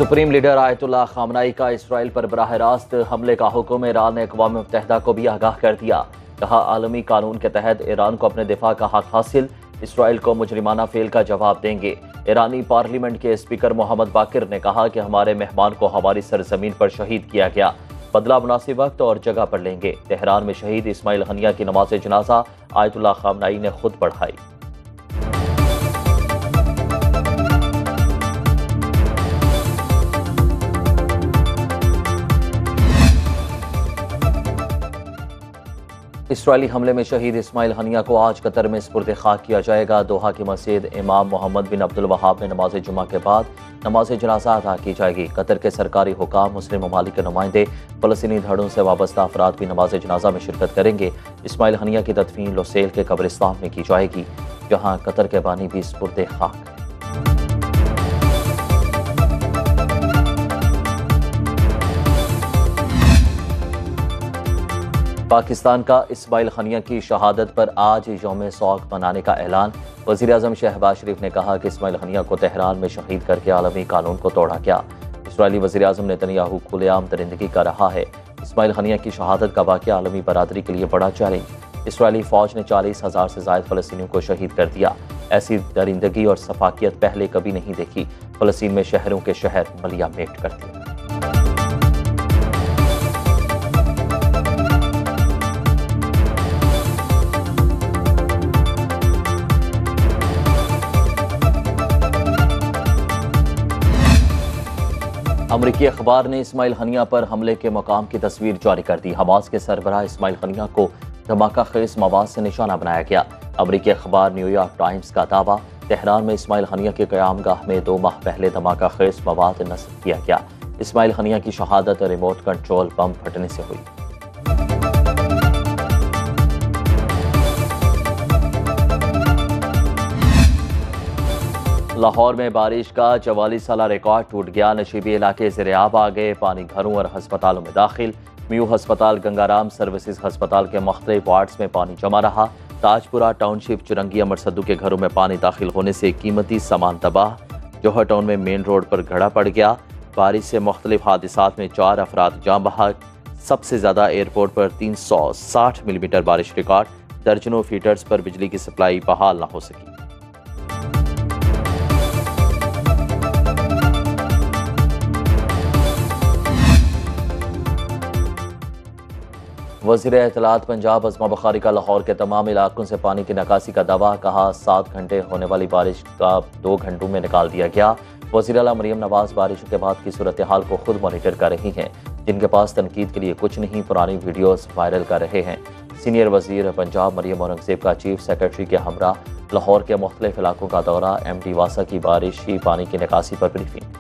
Supreme leader Ayatollah खामनाई का Israel पर बराह रास्त हमले का हुक्म। ईरान ने अक़वाम मुत्तहिदा को भी आगाह कर दिया। कहा, आलमी कानून के तहत ईरान को अपने दिफा का हक हासिल, इसराइल को मुजरिमाना फेल का जवाब देंगे। ईरानी पार्लियामेंट के स्पीकर मोहम्मद बाकिर ने कहा कि हमारे मेहमान को हमारी सरजमीन पर शहीद किया गया, बदला मुनासिब वक्त और जगह पर लेंगे। तेहरान में शहीद इस्माइल हनिया की नमाज जनाजा आयतुल्लाह खामनाई ने खुद पढ़ाई। इसराइली हमले में शहीद इस्माइल हनिया को आज कतर में सुपुर्द खाक किया जाएगा। दोहा की मस्जिद इमाम मोहम्मद बिन अब्दुल वहाब में नमाज जुमा के बाद नमाज जनाजा अदा की जाएगी। कतर के सरकारी हुकाम, मुस्लिम ममालिक के नुमाइंदे, फ़लस्तीनी धड़ों से वाबस्ता अफराद भी नमाज जनाजा में शिरकत करेंगे। इस्माइल हनिया की तदफीन लुसैल के कब्रिस्तान में की जाएगी, जहाँ कतर के बानी भी सुपुर्द खाक। पाकिस्तान का इस्माइल हनिया की शहादत पर आज यौम सौग मनाने का ऐलान। वज़ीर आज़म शहबाज शरीफ ने कहा कि इस्माइल हनिया को तेहरान में शहीद करके आलमी कानून को तोड़ा गया। इसराइली वज़ीर आज़म नेतन्याहू खुलेआम दरिंदगी कर रहा है। इस्माइल हनिया की शहादत का वाक़या आलमी बरादरी के लिए बड़ा चैलेंज। इसराइली फ़ौज ने 40,000 से ज़ायद फ़लस्तीनियों को शहीद कर दिया। ऐसी दरिंदगी और सफाकियत पहले कभी नहीं देखी। फ़लस्तीन में शहरों के शहर मलिया मेट कर दिए। अमरीकी अखबार ने इस्माइल हनिया पर हमले के मकाम की तस्वीर जारी कर दी। हमास के सरबराह इस्माइल हनिया को धमाका खेज मवाद से निशाना बनाया गया। अमरीकी अखबार न्यूयॉर्क टाइम्स का दावा, तेहरान में इस्माइल हनिया के क़यामगाह में 2 माह पहले धमाका खेज मवाद नस्ब किया गया। इस्माइल हनिया की शहादत रिमोट कंट्रोल बम फटने से हुई। लाहौर में बारिश का 44 साला रिकॉर्ड टूट गया। नशीबी इलाके ज़ेर-ए-आब आ गए। पानी घरों और हस्पतालों में दाखिल। म्यू हस्पताल, गंगाराम सर्विसेज हस्पताल के मुख्तलिफ वार्ड्स में पानी जमा रहा। ताजपुरा टाउनशिप, चुरंगी, अमरसद्दू के घरों में पानी दाखिल होने से कीमती सामान तबाह। जौहर टाउन में मेन रोड पर घड़ा पड़ गया। बारिश से मुख्तलिफ हादिसात में 4 अफराद जान बहक। सबसे ज़्यादा एयरपोर्ट पर 360 मिलीमीटर बारिश रिकॉर्ड। दर्जनों फीडर्स पर बिजली की सप्लाई बहाल न हो सकी। वज़ीर इत्तलात पंजाब अज़मा बुखारी का लाहौर के तमाम इलाकों से पानी की निकासी का दावा। कहा, 7 घंटे होने वाली बारिश का 2 घंटों में निकाल दिया गया। वज़ीर आला मरियम नवाज बारिशों के बाद की सूरत हाल को खुद मॉनिटर कर रही हैं। जिनके पास तनकीद के लिए कुछ नहीं, पुरानी वीडियोस वायरल कर रहे हैं। सीनियर वज़ीर पंजाब मरियम औरंगज़ेब का चीफ सेक्रेटरी के हमरा लाहौर के मुख्तलिफ इलाकों का दौरा। MD वासा की बारिशी पानी की निकासी पर ब्रीफिंग।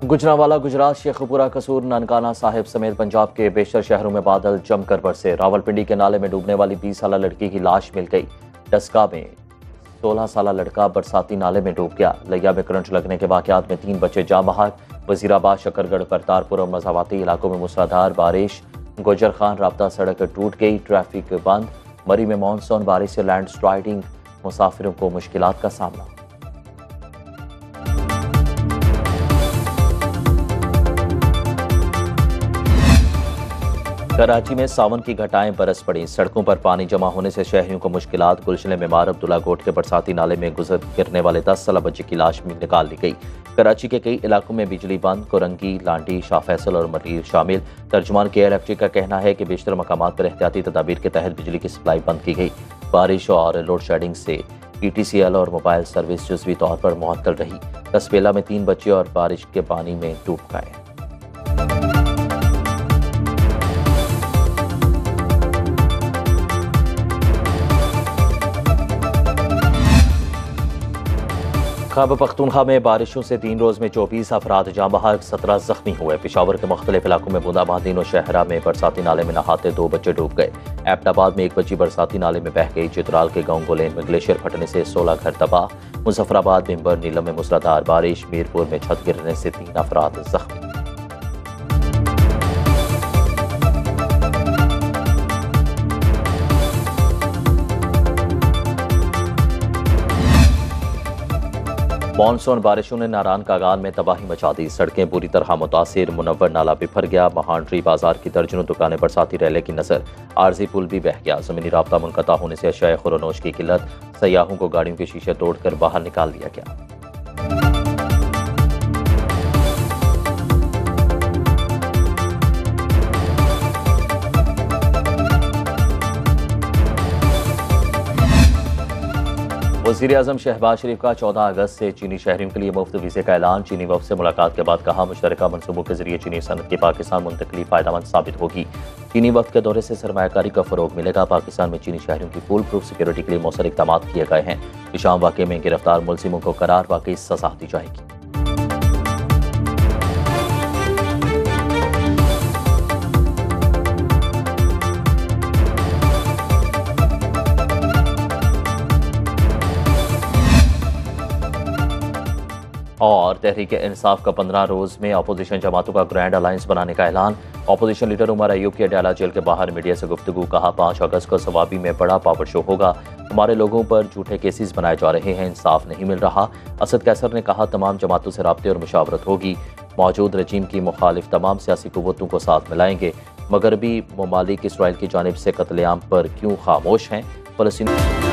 गुजरांवाला, गुजरात, शेखपुरा, कसूर, ननकाना साहिब समेत पंजाब के बेशतर शहरों में बादल जमकर बरसे। रावलपिंडी के नाले में डूबने वाली 20 साला लड़की की लाश मिल गई। डस्का में 16 साला लड़का बरसाती नाले में डूब गया। लिया में करंट लगने के वाकयात में 3 बच्चे जाँ बहक। वजीराबाद, शकरगढ़, करतारपुर और मज़ावाती इलाकों में मूसलाधार बारिश। गुजर खान राब्ता सड़क टूट गई, ट्रैफिक बंद। मरी में मानसून बारिश से लैंड स्लाइडिंग, मुसाफिरों को मुश्किलात का सामना। कराची में सावन की घटाएं बरस पड़ी। सड़कों पर पानी जमा होने से शहरियों को मुश्किलात। गुलशन मेमार अब्दुल्ला गोट के बरसाती नाले में गिरने वाले 10 साला बच्चे की लाश में निकाल ली गई। कराची के कई इलाकों में बिजली बंद। कोरंगी, लांडी, शाह फैसल और मरीर शामिल। तर्जुमान KRFG का कहना है कि बेशतर मकामात पर एहतियाती तदाबीर के तहत बिजली की सप्लाई बंद की गई। बारिश और लोड शेडिंग से ETCL और मोबाइल सर्विस जुज़वी तौर पर मुअत्तल रही। कसबेला में 3 बच्चे और बारिश के पानी में डूब गए। खैबर पख्तूनख्वा में बारिशों से 3 रोज़ में 24 अफराद जाँ बहक, 17 जख्मी हुए। पेशावर के मुख्तलिफ इलाकों में बूंदाबांदी। नौशहरा में बरसाती नाले में नहाते 2 बच्चे डूब गए। एबटाबाद में 1 बच्ची बरसाती नाले में बह गई। चित्राल के गांव गोलेन में ग्लेशियर फटने से 16 घर तबाह। मुजफ्फराबाद, बिम्बर, नीलम में मूसलाधार बारिश। मीरपुर में छत गिरने से 3 अफराद जख्मी। मानसून बारिशों ने नारान कागान में तबाही मचा दी। सड़कें बुरी तरह मुतासिर, मुनव्वर नाला बिफर गया। महांड्री बाजार की दर्जनों दुकानें बरसाती रैले की नजर। आरजी पुल भी बह गया। जमीनी राब्ता मुनक़ता होने से अशिया खुरोनोश की किल्लत। सयाहों को गाड़ियों के शीशे तोड़कर बाहर निकाल दिया गया। वज़ीर-ए-आज़म शहबाज शरीफ का 14 अगस्त से चीनी शहरियों के लिए मुफ्त वीज़े का ऐलान। चीनी वफ़द से मुलाकात के बाद कहा, मुश्तरका मनसूबों के जरिए चीनी सनत की पाकिस्तान मुंतकली फ़ायदेमंद साबित होगी। चीनी वफ़द के दौरे से सरमायाकारी का फ़रोग मिलेगा। पाकिस्तान में चीनी शहरियों की फुल प्रूफ सिक्योरिटी के लिए मौसर इक़दाम किए गए हैं। शाम वाक़े में गिरफ्तार मुलजिमों को करार वाकई सज़ा दी जाएगी। और तहरीक इंसाफ का 15 रोज़ में अपोजिशन जमातों का ग्रैंड अलायंस बनाने का ऐलान। अपोजिशन लीडर उमर अयूब की अडयाला जेल के बाहर मीडिया से गुफ्तगू। कहा, 5 अगस्त को सवाबी में बड़ा पावर शो होगा। हमारे लोगों पर झूठे केसेस बनाए जा रहे हैं, इंसाफ नहीं मिल रहा। असद कैसर ने कहा, तमाम जमातों से राब्ते और मुशावरत होगी। मौजूद रजीम की मुखालिफ तमाम सियासी कुव्वतों को साथ मिलाएंगे। मगरबी ममालिक इसराइल की जानिब से कत्लेआम पर क्यों खामोश हैं? फ़लस्तीनी